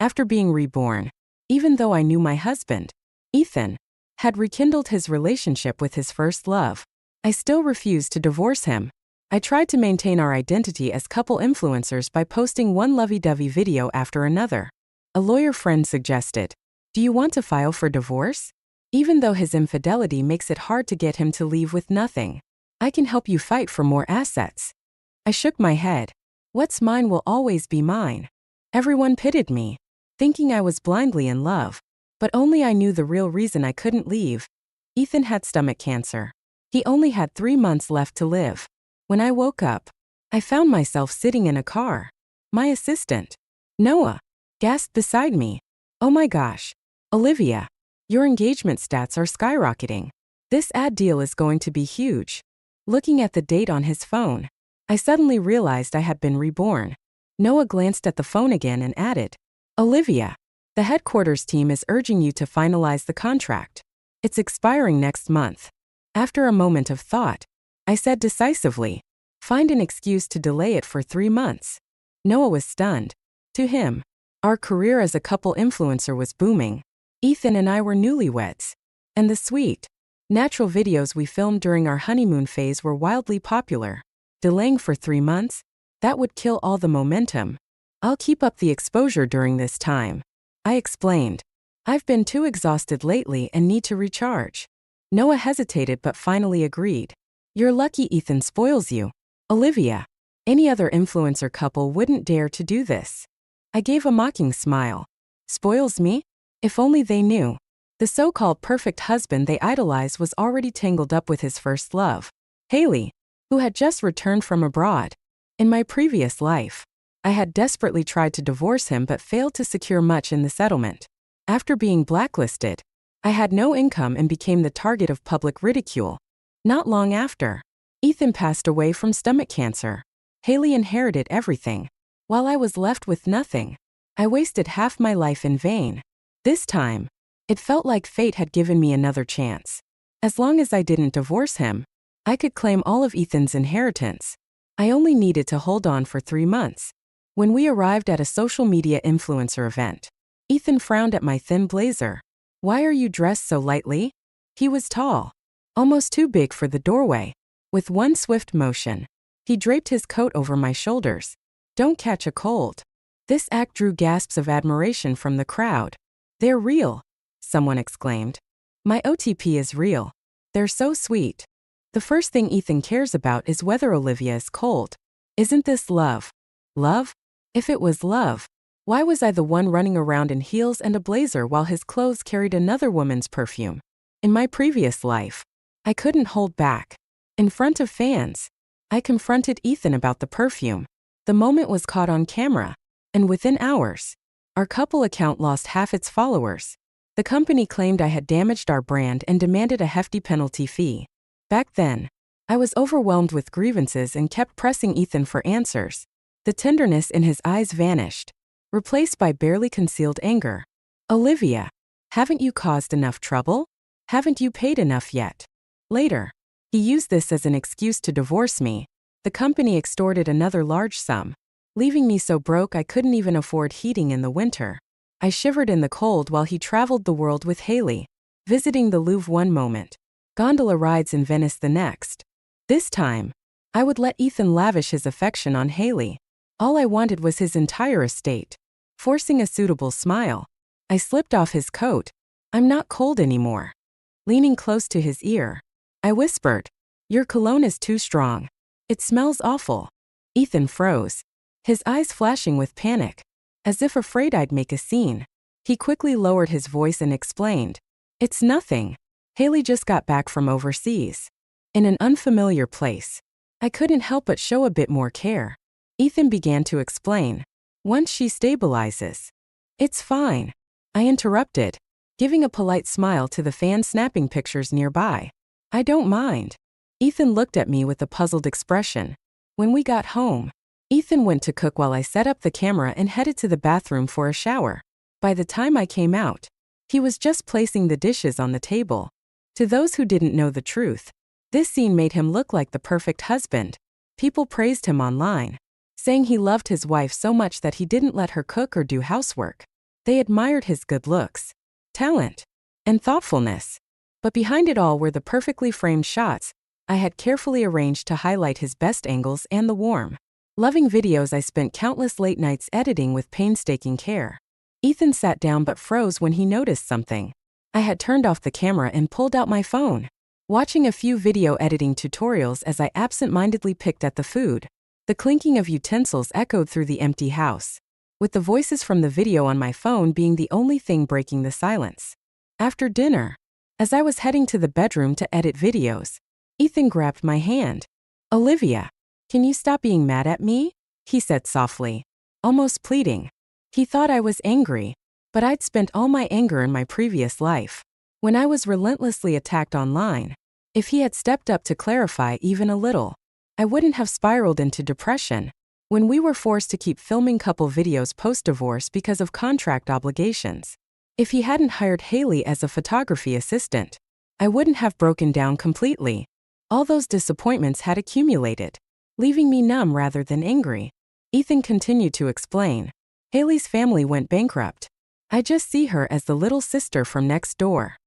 After being reborn, even though I knew my husband, Ethan, had rekindled his relationship with his first love, I still refused to divorce him. I tried to maintain our identity as couple influencers by posting one lovey-dovey video after another. A lawyer friend suggested, "Do you want to file for divorce? Even though his infidelity makes it hard to get him to leave with nothing, I can help you fight for more assets." I shook my head. What's mine will always be mine. Everyone pitied me, thinking I was blindly in love, but only I knew the real reason I couldn't leave. Ethan had stomach cancer. He only had 3 months left to live. When I woke up, I found myself sitting in a car. My assistant, Noah, gasped beside me. "Oh my gosh, Olivia, your engagement stats are skyrocketing. This ad deal is going to be huge." Looking at the date on his phone, I suddenly realized I had been reborn. Noah glanced at the phone again and added, "Olivia, the headquarters team is urging you to finalize the contract. It's expiring next month." After a moment of thought, I said decisively, "Find an excuse to delay it for 3 months." Noah was stunned. To him, our career as a couple influencer was booming. Ethan and I were newlyweds, and the sweet, natural videos we filmed during our honeymoon phase were wildly popular. Delaying for 3 months? That would kill all the momentum. "I'll keep up the exposure during this time," I explained. "I've been too exhausted lately and need to recharge." Noah hesitated but finally agreed. "You're lucky Ethan spoils you, Olivia. Any other influencer couple wouldn't dare to do this." I gave a mocking smile. "Spoils me? If only they knew. The so-called perfect husband they idolize was already tangled up with his first love, Haley, who had just returned from abroad. In my previous life, I had desperately tried to divorce him but failed to secure much in the settlement. After being blacklisted, I had no income and became the target of public ridicule. Not long after, Ethan passed away from stomach cancer. Haley inherited everything, while I was left with nothing. I wasted half my life in vain. This time, it felt like fate had given me another chance. As long as I didn't divorce him, I could claim all of Ethan's inheritance. I only needed to hold on for 3 months. When we arrived at a social media influencer event, Ethan frowned at my thin blazer. "Why are you dressed so lightly?" He was tall, almost too big for the doorway. With one swift motion, he draped his coat over my shoulders. "Don't catch a cold." This act drew gasps of admiration from the crowd. "They're real," someone exclaimed. "My OTP is real. They're so sweet." The first thing Ethan cares about is whether Olivia is cold. Isn't this love? Love? If it was love, why was I the one running around in heels and a blazer while his clothes carried another woman's perfume? In my previous life, I couldn't hold back. In front of fans, I confronted Ethan about the perfume. The moment was caught on camera, and within hours, our couple account lost half its followers. The company claimed I had damaged our brand and demanded a hefty penalty fee. Back then, I was overwhelmed with grievances and kept pressing Ethan for answers. The tenderness in his eyes vanished, replaced by barely concealed anger. "Olivia, haven't you caused enough trouble? Haven't you paid enough yet?" Later, he used this as an excuse to divorce me. The company extorted another large sum, leaving me so broke I couldn't even afford heating in the winter. I shivered in the cold while he traveled the world with Haley, visiting the Louvre one moment, gondola rides in Venice the next. This time, I would let Ethan lavish his affection on Haley. All I wanted was his entire estate. Forcing a suitable smile, I slipped off his coat. "I'm not cold anymore." Leaning close to his ear, I whispered, "Your cologne is too strong. It smells awful." Ethan froze, his eyes flashing with panic, as if afraid I'd make a scene. He quickly lowered his voice and explained, "It's nothing. Haley just got back from overseas. In an unfamiliar place." I couldn't help but show a bit more care. Ethan began to explain, "Once she stabilizes." "It's fine," I interrupted, giving a polite smile to the fans snapping pictures nearby. "I don't mind." Ethan looked at me with a puzzled expression. When we got home, Ethan went to cook while I set up the camera and headed to the bathroom for a shower. By the time I came out, he was just placing the dishes on the table. To those who didn't know the truth, this scene made him look like the perfect husband. People praised him online, saying he loved his wife so much that he didn't let her cook or do housework. They admired his good looks, talent, and thoughtfulness. But behind it all were the perfectly framed shots I had carefully arranged to highlight his best angles and the warm, loving videos I spent countless late nights editing with painstaking care. Ethan sat down but froze when he noticed something. I had turned off the camera and pulled out my phone, watching a few video editing tutorials as I absent-mindedly picked at the food. The clinking of utensils echoed through the empty house, with the voices from the video on my phone being the only thing breaking the silence. After dinner, as I was heading to the bedroom to edit videos, Ethan grabbed my hand. "Olivia, can you stop being mad at me?" he said softly, almost pleading. He thought I was angry, but I'd spent all my anger in my previous life, when I was relentlessly attacked online. If he had stepped up to clarify even a little, I wouldn't have spiraled into depression. When we were forced to keep filming couple videos post-divorce because of contract obligations. If he hadn't hired Haley as a photography assistant, I wouldn't have broken down completely. All those disappointments had accumulated, leaving me numb rather than angry. Ethan continued to explain. Haley's family went bankrupt. I just see her as the little sister from next door.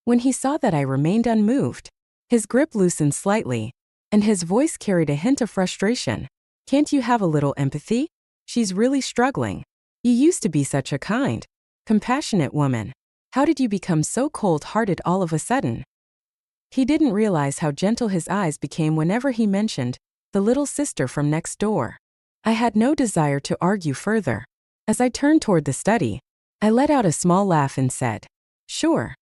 When he saw that I remained unmoved, his grip loosened slightly, and his voice carried a hint of frustration. "Can't you have a little empathy? She's really struggling. You used to be such a kind, compassionate woman. How did you become so cold-hearted all of a sudden?" He didn't realize how gentle his eyes became whenever he mentioned the little sister from next door. I had no desire to argue further. As I turned toward the study, I let out a small laugh and said, Sure.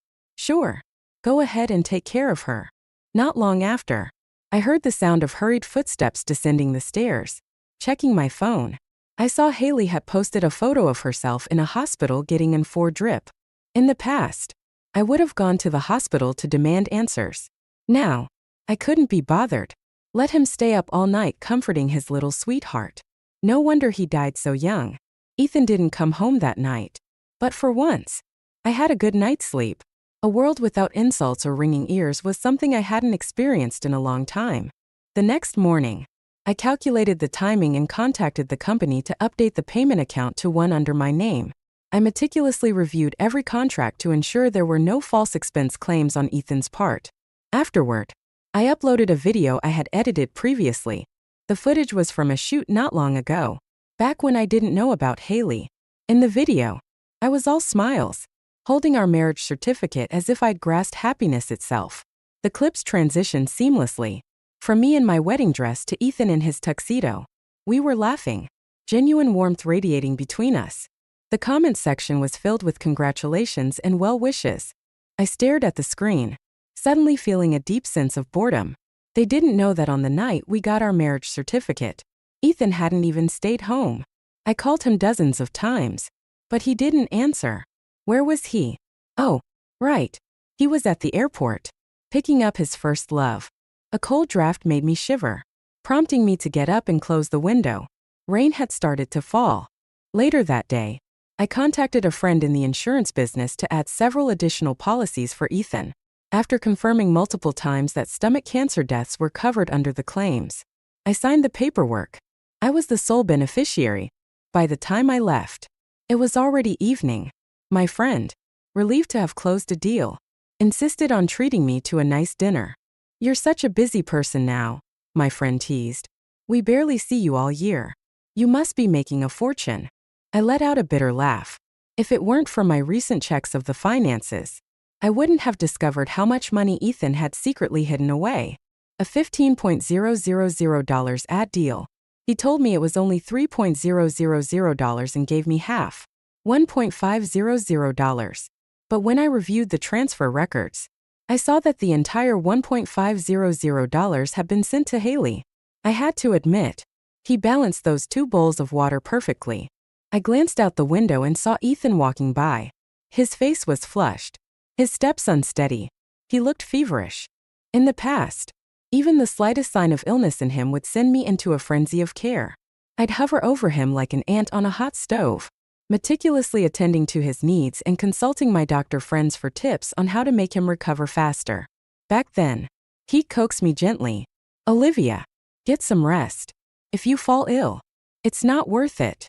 Go ahead and take care of her." Not long after, I heard the sound of hurried footsteps descending the stairs. Checking my phone, I saw Haley had posted a photo of herself in a hospital getting an IV drip. In the past, I would have gone to the hospital to demand answers. Now, I couldn't be bothered. Let him stay up all night comforting his little sweetheart. No wonder he died so young. Ethan didn't come home that night. But for once, I had a good night's sleep. A world without insults or ringing ears was something I hadn't experienced in a long time. The next morning, I calculated the timing and contacted the company to update the payment account to one under my name. I meticulously reviewed every contract to ensure there were no false expense claims on Ethan's part. Afterward, I uploaded a video I had edited previously. The footage was from a shoot not long ago, back when I didn't know about Haley. In the video, I was all smiles, holding our marriage certificate as if I'd grasped happiness itself. The clips transitioned seamlessly, from me in my wedding dress to Ethan in his tuxedo. We were laughing, genuine warmth radiating between us. The comments section was filled with congratulations and well wishes. I stared at the screen, suddenly feeling a deep sense of boredom. They didn't know that on the night we got our marriage certificate, Ethan hadn't even stayed home. I called him dozens of times, but he didn't answer. Where was he? Oh, right. He was at the airport, picking up his first love. A cold draft made me shiver, prompting me to get up and close the window. Rain had started to fall. Later that day, I contacted a friend in the insurance business to add several additional policies for Ethan. After confirming multiple times that stomach cancer deaths were covered under the claims, I signed the paperwork. I was the sole beneficiary. By the time I left, it was already evening. My friend, relieved to have closed a deal, insisted on treating me to a nice dinner. "You're such a busy person now," my friend teased. "We barely see you all year. You must be making a fortune." I let out a bitter laugh. If it weren't for my recent checks of the finances, I wouldn't have discovered how much money Ethan had secretly hidden away. A $15,000 ad deal. He told me it was only $3,000 and gave me half, $1,500. But when I reviewed the transfer records, I saw that the entire $1,500 had been sent to Haley. I had to admit, he balanced those two bowls of water perfectly. I glanced out the window and saw Ethan walking by. His face was flushed, his steps unsteady. He looked feverish. In the past, even the slightest sign of illness in him would send me into a frenzy of care. I'd hover over him like an ant on a hot stove, meticulously attending to his needs and consulting my doctor friends for tips on how to make him recover faster. Back then, he'd coax me gently. "Olivia, get some rest. If you fall ill, it's not worth it."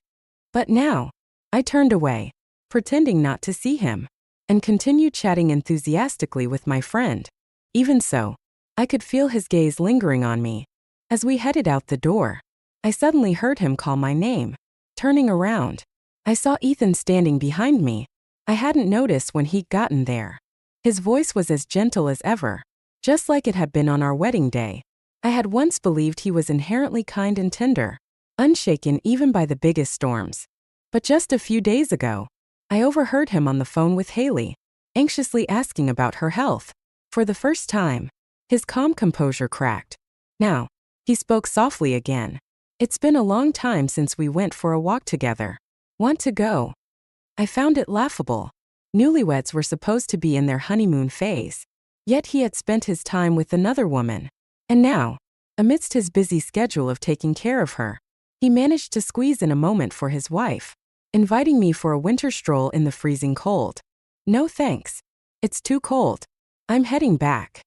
But now, I turned away. pretending not to see him, and continued chatting enthusiastically with my friend. Even so, I could feel his gaze lingering on me. As we headed out the door, I suddenly heard him call my name. Turning around, I saw Ethan standing behind me. I hadn't noticed when he'd gotten there. His voice was as gentle as ever, just like it had been on our wedding day. I had once believed he was inherently kind and tender, unshaken even by the biggest storms. But just a few days ago, I overheard him on the phone with Haley, anxiously asking about her health. For the first time, his calm composure cracked. Now, he spoke softly again. It's been a long time since we went for a walk together. Want to go? I found it laughable. Newlyweds were supposed to be in their honeymoon phase. Yet he had spent his time with another woman. And now, amidst his busy schedule of taking care of her, he managed to squeeze in a moment for his wife, inviting me for a winter stroll in the freezing cold. No thanks. It's too cold. I'm heading back.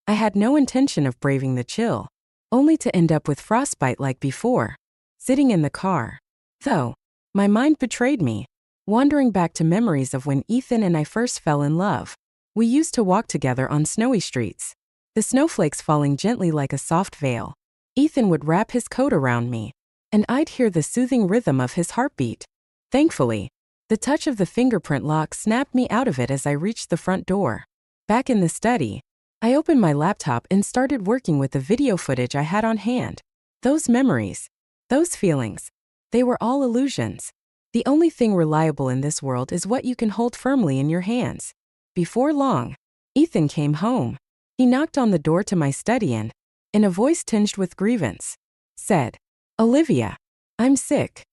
I had no intention of braving the chill, only to end up with frostbite like before, sitting in the car. Though, my mind betrayed me, wandering back to memories of when Ethan and I first fell in love. We used to walk together on snowy streets, the snowflakes falling gently like a soft veil. Ethan would wrap his coat around me, and I'd hear the soothing rhythm of his heartbeat. Thankfully, the touch of the fingerprint lock snapped me out of it as I reached the front door. Back in the study, I opened my laptop and started working with the video footage I had on hand. Those memories, those feelings, they were all illusions. The only thing reliable in this world is what you can hold firmly in your hands. Before long, Ethan came home. He knocked on the door to my study and, in a voice tinged with grievance, said, "Olivia, I'm sick."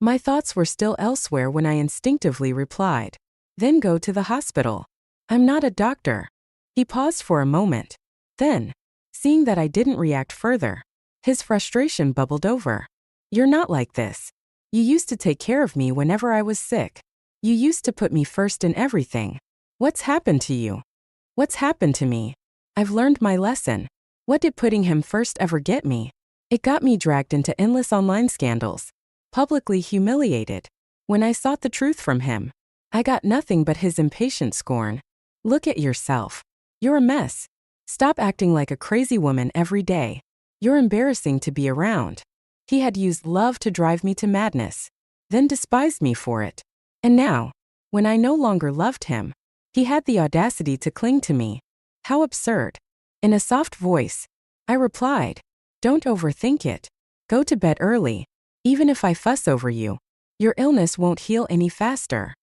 My thoughts were still elsewhere when I instinctively replied, "Then go to the hospital. I'm not a doctor." He paused for a moment. Then, seeing that I didn't react further, his frustration bubbled over. "You're not like this. You used to take care of me whenever I was sick. You used to put me first in everything. What's happened to you?" "What's happened to me? I've learned my lesson. What did putting him first ever get me? It got me dragged into endless online scandals, publicly humiliated. When I sought the truth from him, I got nothing but his impatient scorn. Look at yourself. You're a mess. Stop acting like a crazy woman every day. You're embarrassing to be around." He had used love to drive me to madness, then despised me for it. And now, when I no longer loved him, he had the audacity to cling to me. How absurd. In a soft voice, I replied, "Don't overthink it. Go to bed early. Even if I fuss over you, your illness won't heal any faster."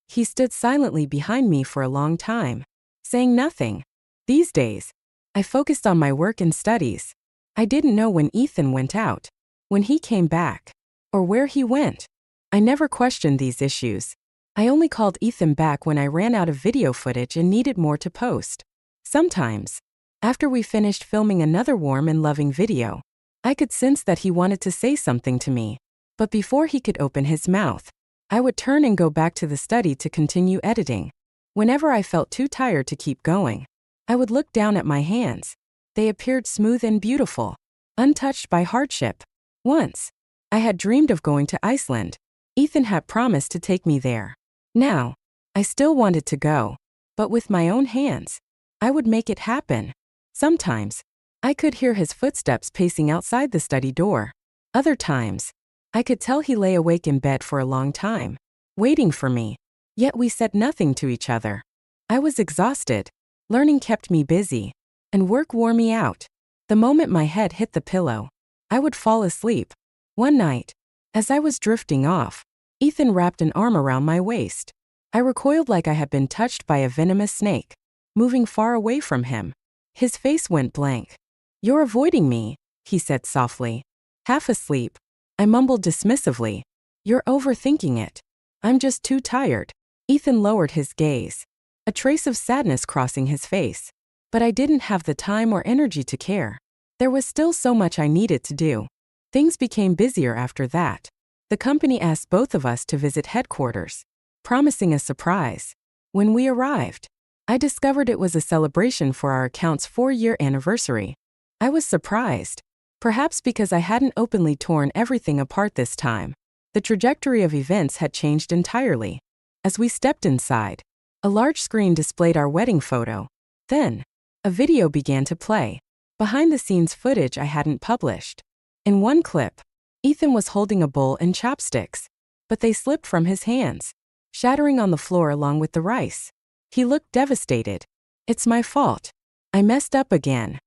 He stood silently behind me for a long time, saying nothing. These days, I focused on my work and studies. I didn't know when Ethan went out, when he came back, or where he went. I never questioned these issues. I only called Ethan back when I ran out of video footage and needed more to post. Sometimes, after we finished filming another warm and loving video, I could sense that he wanted to say something to me. But before he could open his mouth, I would turn and go back to the study to continue editing. Whenever I felt too tired to keep going, I would look down at my hands. They appeared smooth and beautiful, untouched by hardship. Once, I had dreamed of going to Iceland. Ethan had promised to take me there. Now, I still wanted to go, but with my own hands, I would make it happen. Sometimes, I could hear his footsteps pacing outside the study door. Other times, I could tell he lay awake in bed for a long time, waiting for me. Yet we said nothing to each other. I was exhausted. Learning kept me busy, and work wore me out. The moment my head hit the pillow, I would fall asleep. One night, as I was drifting off, Ethan wrapped an arm around my waist. I recoiled like I had been touched by a venomous snake, moving far away from him. His face went blank. "You're avoiding me," he said softly. Half asleep, I mumbled dismissively, "You're overthinking it. I'm just too tired." Ethan lowered his gaze, a trace of sadness crossing his face. But I didn't have the time or energy to care. There was still so much I needed to do. Things became busier after that. The company asked both of us to visit headquarters, promising a surprise. When we arrived, I discovered it was a celebration for our account's 4-year anniversary. I was surprised, perhaps because I hadn't openly torn everything apart this time. The trajectory of events had changed entirely. As we stepped inside, a large screen displayed our wedding photo. Then, a video began to play. Behind-the-scenes footage I hadn't published. In one clip, Ethan was holding a bowl and chopsticks, but they slipped from his hands, shattering on the floor along with the rice. He looked devastated. "It's my fault. I messed up again."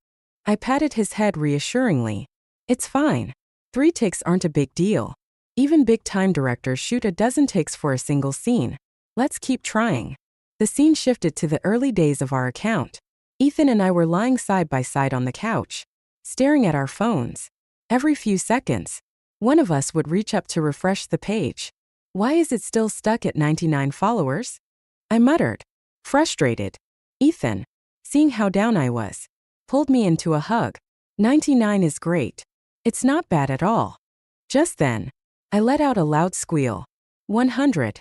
I patted his head reassuringly. "It's fine. 3 takes aren't a big deal. Even big-time directors shoot a dozen takes for a single scene. Let's keep trying." The scene shifted to the early days of our account. Ethan and I were lying side by side on the couch, staring at our phones. Every few seconds, one of us would reach up to refresh the page. "Why is it still stuck at 99 followers?" I muttered, frustrated. Ethan, seeing how down I was, pulled me into a hug. 99 is great. It's not bad at all." Just then, I let out a loud squeal. 100.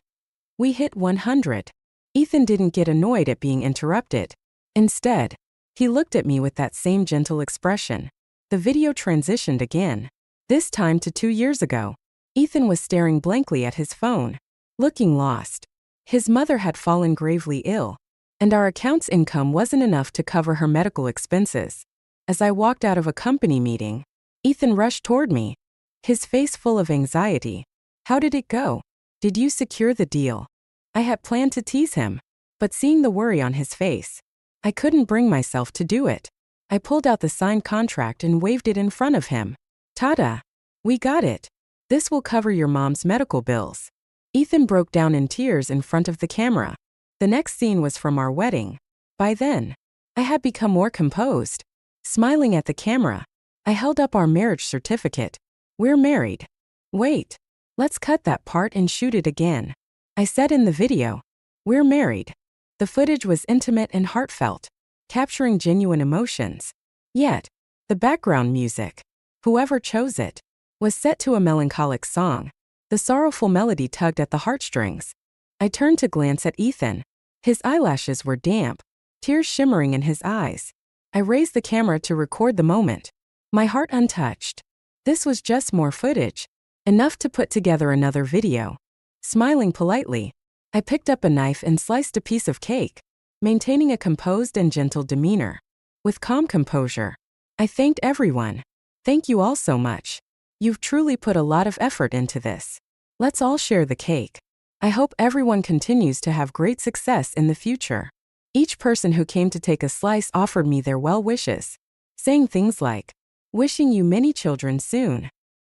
We hit 100. Ethan didn't get annoyed at being interrupted. Instead, he looked at me with that same gentle expression. The video transitioned again. This time to 2 years ago. Ethan was staring blankly at his phone, looking lost. His mother had fallen gravely ill, and our account's income wasn't enough to cover her medical expenses. As I walked out of a company meeting, Ethan rushed toward me, his face full of anxiety. "How did it go? Did you secure the deal?" I had planned to tease him, but seeing the worry on his face, I couldn't bring myself to do it. I pulled out the signed contract and waved it in front of him. "Ta-da! We got it. This will cover your mom's medical bills." Ethan broke down in tears in front of the camera. The next scene was from our wedding. By then, I had become more composed. Smiling at the camera, I held up our marriage certificate. "We're married." "Wait. Let's cut that part and shoot it again," I said in the video. "We're married." The footage was intimate and heartfelt, capturing genuine emotions. Yet, the background music, whoever chose it, was set to a melancholic song. The sorrowful melody tugged at the heartstrings. I turned to glance at Ethan. His eyelashes were damp, tears shimmering in his eyes. I raised the camera to record the moment, my heart untouched. This was just more footage, enough to put together another video. Smiling politely, I picked up a knife and sliced a piece of cake, maintaining a composed and gentle demeanor. With calm composure, I thanked everyone. "Thank you all so much. You've truly put a lot of effort into this. Let's all share the cake. I hope everyone continues to have great success in the future." Each person who came to take a slice offered me their well wishes, saying things like, "Wishing you many children soon."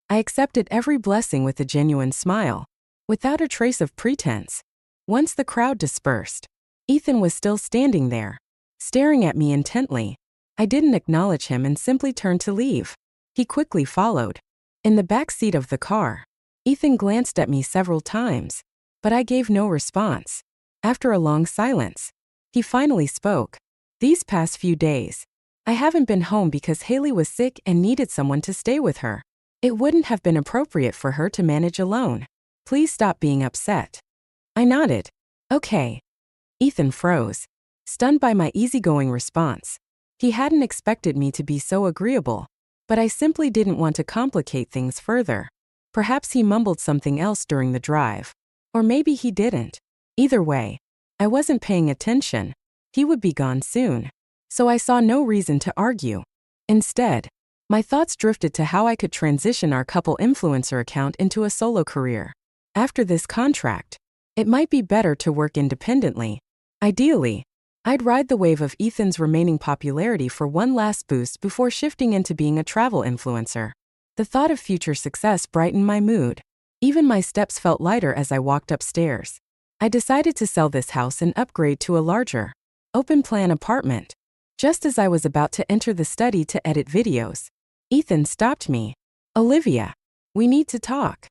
I accepted every blessing with a genuine smile, without a trace of pretense. Once the crowd dispersed, Ethan was still standing there, staring at me intently. I didn't acknowledge him and simply turned to leave. He quickly followed. In the back seat of the car, Ethan glanced at me several times, but I gave no response. After a long silence, he finally spoke. "These past few days, I haven't been home because Haley was sick and needed someone to stay with her. It wouldn't have been appropriate for her to manage alone. Please stop being upset." I nodded. "Okay." Ethan froze, stunned by my easygoing response. He hadn't expected me to be so agreeable, but I simply didn't want to complicate things further. Perhaps he mumbled something else during the drive. Or maybe he didn't. Either way, I wasn't paying attention. He would be gone soon, so I saw no reason to argue. Instead, my thoughts drifted to how I could transition our couple influencer account into a solo career. After this contract, it might be better to work independently. Ideally, I'd ride the wave of Ethan's remaining popularity for one last boost before shifting into being a travel influencer. The thought of future success brightened my mood. Even my steps felt lighter as I walked upstairs. I decided to sell this house and upgrade to a larger, open-plan apartment. Just as I was about to enter the study to edit videos, Ethan stopped me. "Olivia, we need to talk."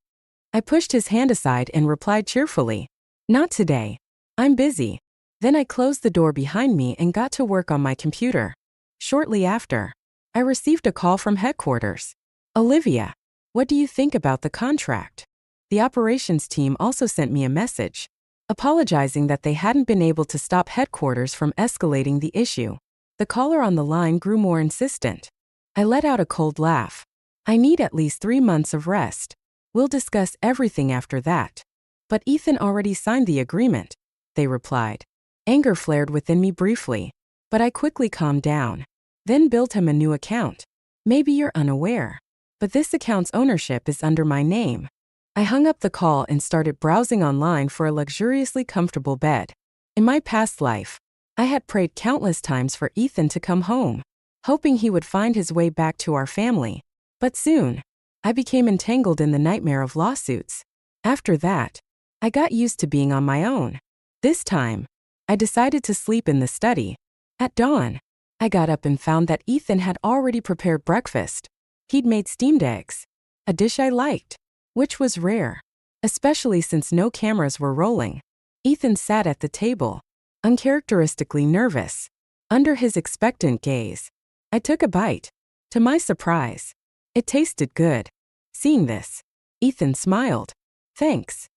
I pushed his hand aside and replied cheerfully, "Not today. I'm busy." Then I closed the door behind me and got to work on my computer. Shortly after, I received a call from headquarters. "Olivia, what do you think about the contract?" The operations team also sent me a message, apologizing that they hadn't been able to stop headquarters from escalating the issue. The caller on the line grew more insistent. I let out a cold laugh. "I need at least 3 months of rest. We'll discuss everything after that." But Ethan already signed the agreement, they replied. Anger flared within me briefly, but I quickly calmed down. Then billed him a new account. Maybe you're unaware, but this account's ownership is under my name. I hung up the call and started browsing online for a luxuriously comfortable bed. In my past life, I had prayed countless times for Ethan to come home, hoping he would find his way back to our family. But soon, I became entangled in the nightmare of lawsuits. After that, I got used to being on my own. This time, I decided to sleep in the study. At dawn, I got up and found that Ethan had already prepared breakfast. He'd made steamed eggs, a dish I liked, which was rare, especially since no cameras were rolling. Ethan sat at the table, uncharacteristically nervous. Under his expectant gaze, I took a bite. To my surprise, it tasted good. Seeing this, Ethan smiled. Thanks,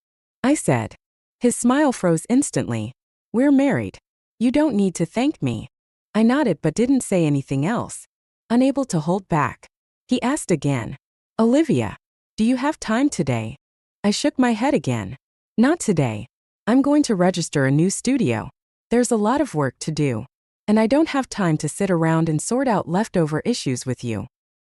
I said. His smile froze instantly. We're married. You don't need to thank me. I nodded but didn't say anything else. Unable to hold back, he asked again. Olivia, do you have time today? I shook my head again. Not today. I'm going to register a new studio. There's a lot of work to do, and I don't have time to sit around and sort out leftover issues with you.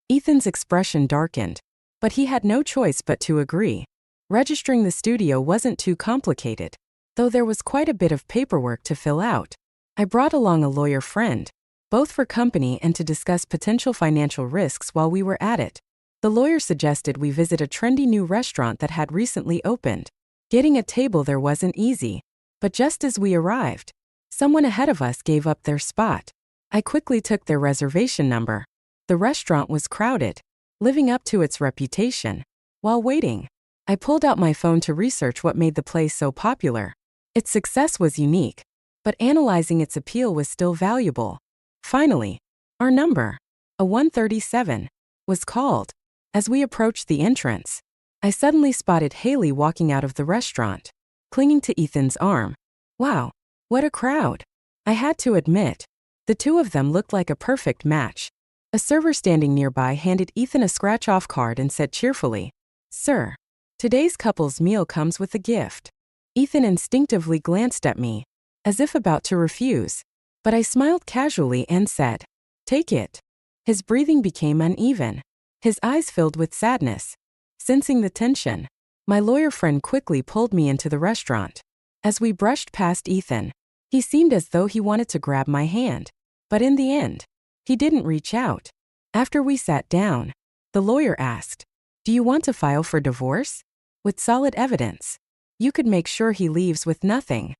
Ethan's expression darkened, but he had no choice but to agree. Registering the studio wasn't too complicated, though there was quite a bit of paperwork to fill out. I brought along a lawyer friend, both for company and to discuss potential financial risks while we were at it. The lawyer suggested we visit a trendy new restaurant that had recently opened. Getting a table there wasn't easy, but just as we arrived, someone ahead of us gave up their spot. I quickly took their reservation number. The restaurant was crowded, living up to its reputation. While waiting, I pulled out my phone to research what made the place so popular. Its success was unique, but analyzing its appeal was still valuable. Finally, our number, a 137, was called. As we approached the entrance, I suddenly spotted Haley walking out of the restaurant, clinging to Ethan's arm. Wow, what a crowd! I had to admit, the two of them looked like a perfect match. A server standing nearby handed Ethan a scratch-off card and said cheerfully, Sir, today's couple's meal comes with a gift. Ethan instinctively glanced at me, as if about to refuse, but I smiled casually and said, Take it. His breathing became uneven. His eyes filled with sadness. Sensing the tension, my lawyer friend quickly pulled me into the restaurant. As we brushed past Ethan, he seemed as though he wanted to grab my hand, but in the end, he didn't reach out. After we sat down, the lawyer asked, Do you want to file for divorce? With solid evidence, you could make sure he leaves with nothing.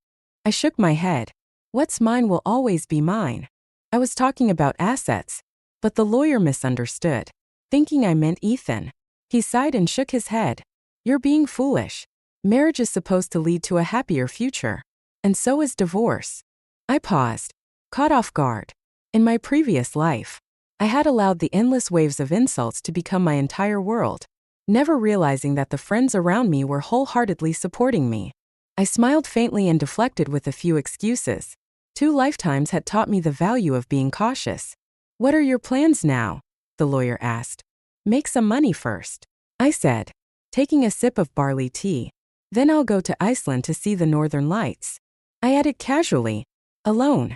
I shook my head. What's mine will always be mine. I was talking about assets, but the lawyer misunderstood, thinking I meant Ethan. He sighed and shook his head. You're being foolish. Marriage is supposed to lead to a happier future, and so is divorce. I paused, caught off guard. In my previous life, I had allowed the endless waves of insults to become my entire world, never realizing that the friends around me were wholeheartedly supporting me. I smiled faintly and deflected with a few excuses. 2 lifetimes had taught me the value of being cautious. What are your plans now? The lawyer asked. Make some money first, I said, taking a sip of barley tea. Then I'll go to Iceland to see the northern lights. I added casually, alone.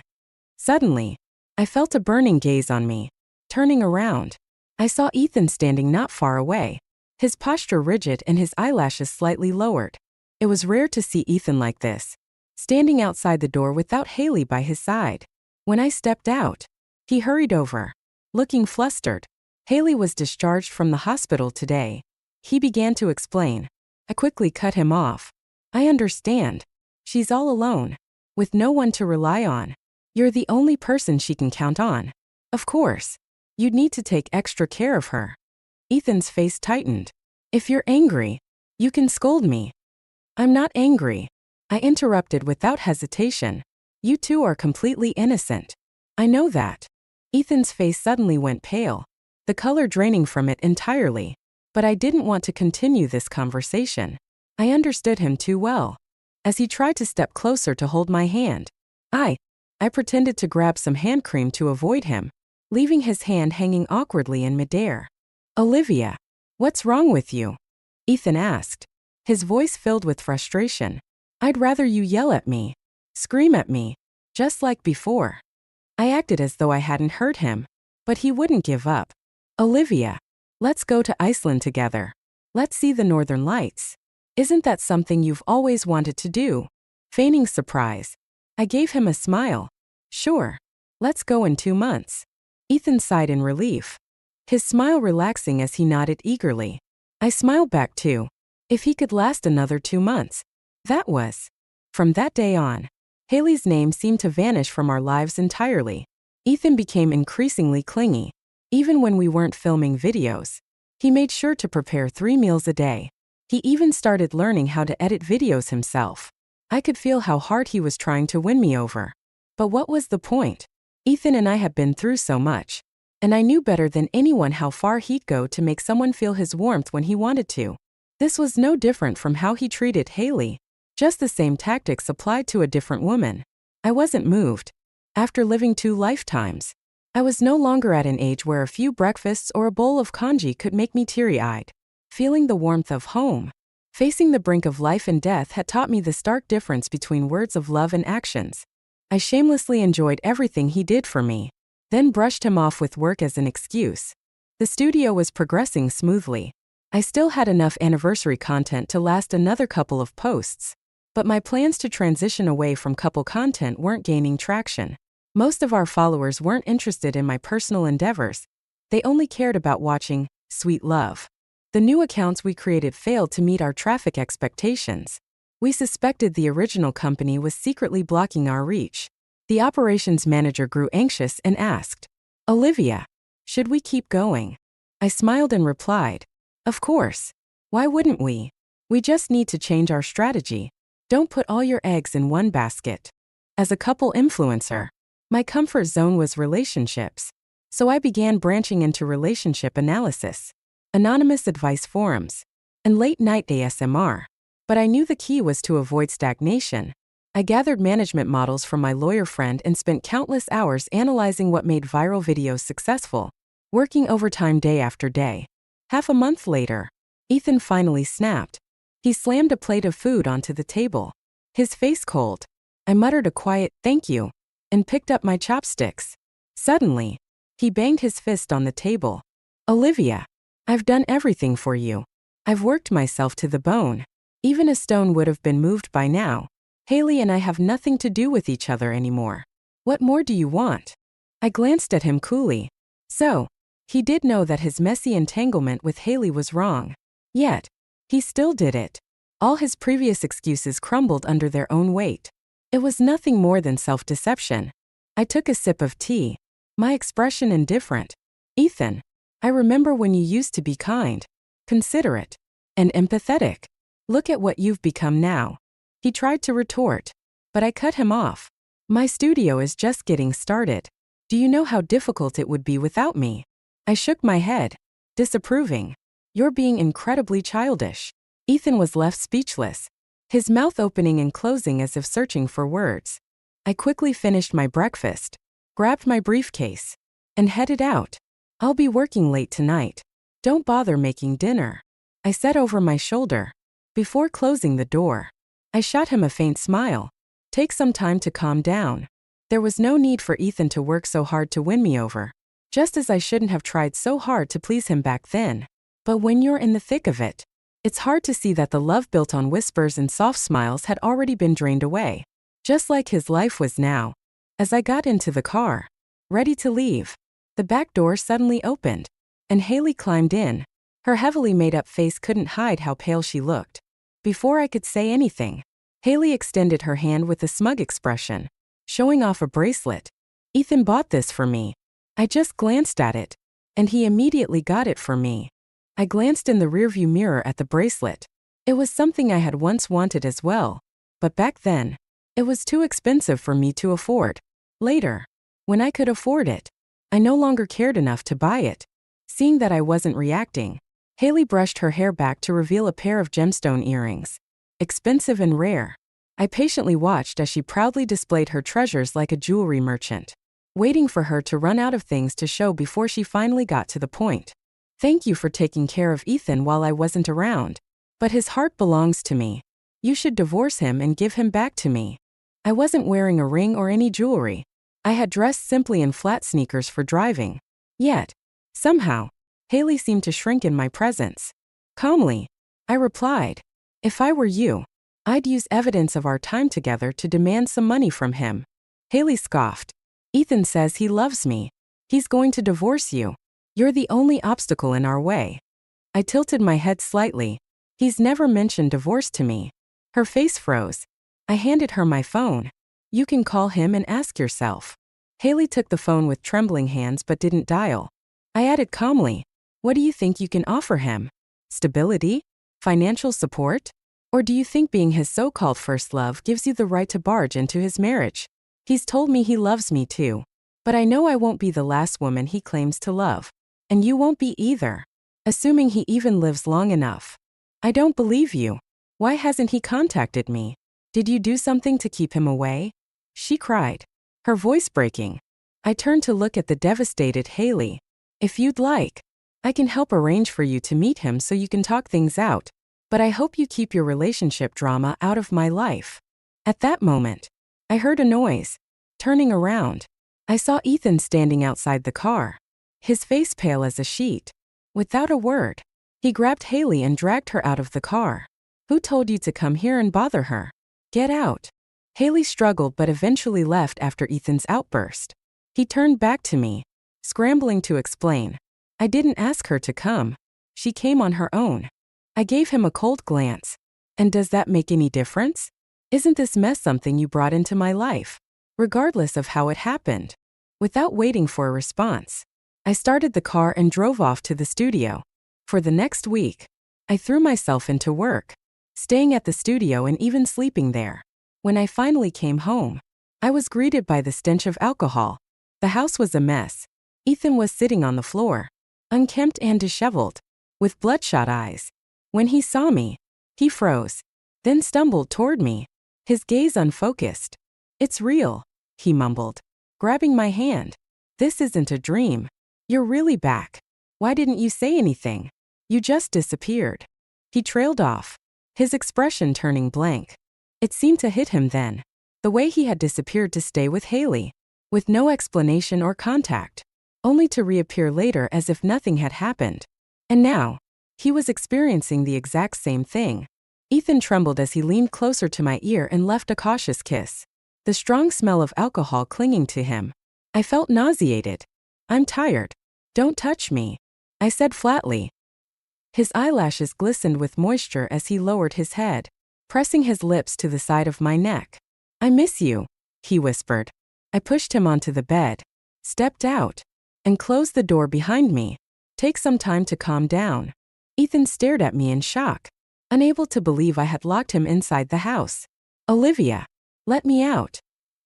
Suddenly, I felt a burning gaze on me. Turning around, I saw Ethan standing not far away, his posture rigid and his eyelashes slightly lowered. It was rare to see Ethan like this, standing outside the door without Haley by his side. When I stepped out, he hurried over, looking flustered. Haley was discharged from the hospital today, he began to explain. I quickly cut him off. I understand. She's all alone, with no one to rely on. You're the only person she can count on. Of course, you'd need to take extra care of her. Ethan's face tightened. If you're angry, you can scold me. I'm not angry, I interrupted without hesitation. You two are completely innocent. I know that. Ethan's face suddenly went pale, the color draining from it entirely. But I didn't want to continue this conversation. I understood him too well. As he tried to step closer to hold my hand, I pretended to grab some hand cream to avoid him, leaving his hand hanging awkwardly in midair. Olivia, what's wrong with you? Ethan asked. his voice filled with frustration. "I'd rather you yell at me, scream at me, just like before." I acted as though I hadn't heard him, but he wouldn't give up. "Olivia, let's go to Iceland together. Let's see the northern lights. Isn't that something you've always wanted to do?" Feigning surprise, I gave him a smile. "Sure. Let's go in 2 months." Ethan sighed in relief, his smile relaxing as he nodded eagerly. I smiled back too. If he could last another 2 months, that was. From that day on, Haley's name seemed to vanish from our lives entirely. Ethan became increasingly clingy. Even when we weren't filming videos, he made sure to prepare 3 meals a day. He even started learning how to edit videos himself. I could feel how hard he was trying to win me over. But what was the point? Ethan and I had been through so much, and I knew better than anyone how far he'd go to make someone feel his warmth when he wanted to. This was no different from how he treated Haley, just the same tactics applied to a different woman. I wasn't moved. After living 2 lifetimes, I was no longer at an age where a few breakfasts or a bowl of congee could make me teary-eyed. Feeling the warmth of home, facing the brink of life and death had taught me the stark difference between words of love and actions. I shamelessly enjoyed everything he did for me, then brushed him off with work as an excuse. The studio was progressing smoothly. I still had enough anniversary content to last another couple of posts, but my plans to transition away from couple content weren't gaining traction. Most of our followers weren't interested in my personal endeavors. They only cared about watching sweet love. The new accounts we created failed to meet our traffic expectations. We suspected the original company was secretly blocking our reach. The operations manager grew anxious and asked, "Olivia, should we keep going?" I smiled and replied, "Of course. Why wouldn't we? We just need to change our strategy. Don't put all your eggs in one basket." As a couple influencer, my comfort zone was relationships, so I began branching into relationship analysis, anonymous advice forums, and late-night ASMR. But I knew the key was to avoid stagnation. I gathered management models from my lawyer friend and spent countless hours analyzing what made viral videos successful, working overtime day after day. Half a month later, Ethan finally snapped. He slammed a plate of food onto the table, his face cold. I muttered a quiet, "Thank you," and picked up my chopsticks. Suddenly, he banged his fist on the table. "Olivia, I've done everything for you. I've worked myself to the bone. Even a stone would have been moved by now. Haley and I have nothing to do with each other anymore. What more do you want?" I glanced at him coolly. So, he did know that his messy entanglement with Haley was wrong. Yet, he still did it. All his previous excuses crumbled under their own weight. It was nothing more than self-deception. I took a sip of tea, my expression indifferent. "Ethan, I remember when you used to be kind, considerate, and empathetic. Look at what you've become now." He tried to retort, but I cut him off. "My studio is just getting started. Do you know how difficult it would be without me?" I shook my head, disapproving. "You're being incredibly childish." Ethan was left speechless, his mouth opening and closing as if searching for words. I quickly finished my breakfast, grabbed my briefcase, and headed out. "I'll be working late tonight. Don't bother making dinner," I said over my shoulder. Before closing the door, I shot him a faint smile. "Take some time to calm down." There was no need for Ethan to work so hard to win me over, just as I shouldn't have tried so hard to please him back then. But when you're in the thick of it, it's hard to see that the love built on whispers and soft smiles had already been drained away, just like his life was now. As I got into the car, ready to leave, the back door suddenly opened, and Haley climbed in. Her heavily made-up face couldn't hide how pale she looked. Before I could say anything, Haley extended her hand with a smug expression, showing off a bracelet. "Ethan bought this for me." I just glanced at it, and he immediately got it for me. I glanced in the rearview mirror at the bracelet. It was something I had once wanted as well, but back then, it was too expensive for me to afford. Later, when I could afford it, I no longer cared enough to buy it. Seeing that I wasn't reacting, Haley brushed her hair back to reveal a pair of gemstone earrings, expensive and rare. I patiently watched as she proudly displayed her treasures like a jewelry merchant, waiting for her to run out of things to show before she finally got to the point. "Thank you for taking care of Ethan while I wasn't around." But his heart belongs to me. You should divorce him and give him back to me. I wasn't wearing a ring or any jewelry. I had dressed simply in flat sneakers for driving. Yet, somehow, Haley seemed to shrink in my presence. Calmly, I replied, "If I were you, I'd use evidence of our time together to demand some money from him." Haley scoffed. "Ethan says he loves me. He's going to divorce you. You're the only obstacle in our way." I tilted my head slightly. "He's never mentioned divorce to me." Her face froze. I handed her my phone. "You can call him and ask yourself." Haley took the phone with trembling hands but didn't dial. I added calmly, "What do you think you can offer him? Stability? Financial support? Or do you think being his so-called first love gives you the right to barge into his marriage? He's told me he loves me too. But I know I won't be the last woman he claims to love. And you won't be either. Assuming he even lives long enough. I don't believe you. Why hasn't he contacted me? Did you do something to keep him away?" She cried, her voice breaking. I turned to look at the devastated Haley. "If you'd like, I can help arrange for you to meet him so you can talk things out. But I hope you keep your relationship drama out of my life." At that moment, I heard a noise. Turning around, I saw Ethan standing outside the car, his face pale as a sheet. Without a word, he grabbed Haley and dragged her out of the car. "Who told you to come here and bother her? Get out." Haley struggled but eventually left after Ethan's outburst. He turned back to me, scrambling to explain. "I didn't ask her to come. She came on her own." I gave him a cold glance. "And does that make any difference? Isn't this mess something you brought into my life? Regardless of how it happened." Without waiting for a response, I started the car and drove off to the studio. For the next week, I threw myself into work, staying at the studio and even sleeping there. When I finally came home, I was greeted by the stench of alcohol. The house was a mess. Ethan was sitting on the floor, unkempt and disheveled, with bloodshot eyes. When he saw me, he froze, then stumbled toward me, his gaze unfocused. "It's real," he mumbled, grabbing my hand. "This isn't a dream. You're really back. Why didn't you say anything? You just disappeared." He trailed off, his expression turning blank. It seemed to hit him then, the way he had disappeared to stay with Haley, with no explanation or contact, only to reappear later as if nothing had happened. And now, he was experiencing the exact same thing. Ethan trembled as he leaned closer to my ear and left a cautious kiss, the strong smell of alcohol clinging to him. I felt nauseated. "I'm tired. Don't touch me," I said flatly. His eyelashes glistened with moisture as he lowered his head, pressing his lips to the side of my neck. "I miss you," he whispered. I pushed him onto the bed, stepped out, and closed the door behind me. "Take some time to calm down." Ethan stared at me in shock, unable to believe I had locked him inside the house. "Olivia, let me out,"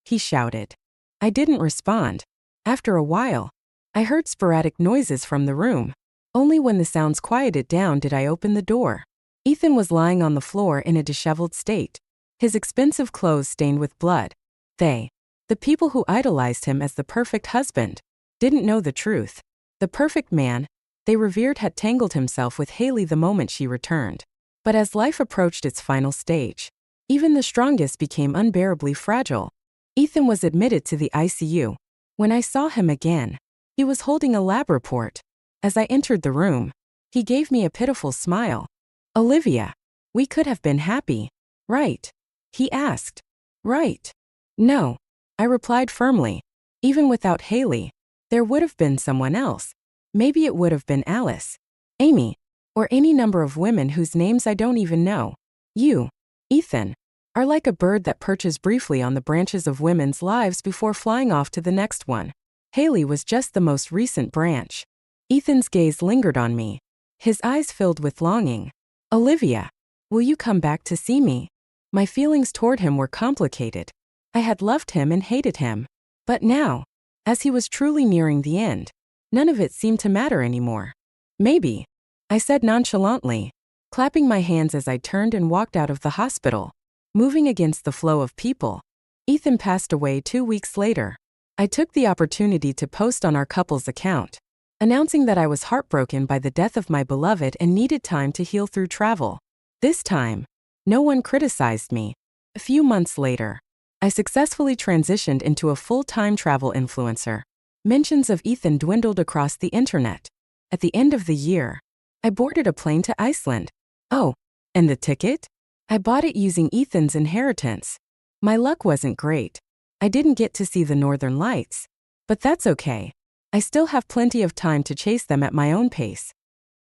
he shouted. I didn't respond. After a while, I heard sporadic noises from the room. Only when the sounds quieted down did I open the door. Ethan was lying on the floor in a disheveled state, his expensive clothes stained with blood. The people who idolized him as the perfect husband, didn't know the truth. The perfect man they revered had tangled himself with Haley the moment she returned. But as life approached its final stage, even the strongest became unbearably fragile. Ethan was admitted to the ICU. When I saw him again, he was holding a lab report. As I entered the room, he gave me a pitiful smile. "Olivia, we could have been happy, right?" he asked. "Right." "No," I replied firmly. "Even without Haley, there would have been someone else. Maybe it would have been Alice, Amy, or any number of women whose names I don't even know. You, Ethan, are like a bird that perches briefly on the branches of women's lives before flying off to the next one. Haley was just the most recent branch." Ethan's gaze lingered on me, his eyes filled with longing. "Olivia, will you come back to see me?" My feelings toward him were complicated. I had loved him and hated him. But now, as he was truly nearing the end, none of it seemed to matter anymore. "Maybe," I said nonchalantly, clapping my hands as I turned and walked out of the hospital, moving against the flow of people. Ethan passed away 2 weeks later. I took the opportunity to post on our couple's account, announcing that I was heartbroken by the death of my beloved and needed time to heal through travel. This time, no one criticized me. A few months later, I successfully transitioned into a full-time travel influencer. Mentions of Ethan dwindled across the internet. At the end of the year, I boarded a plane to Iceland. Oh, and the ticket? I bought it using Ethan's inheritance. My luck wasn't great. I didn't get to see the northern lights. But that's okay. I still have plenty of time to chase them at my own pace.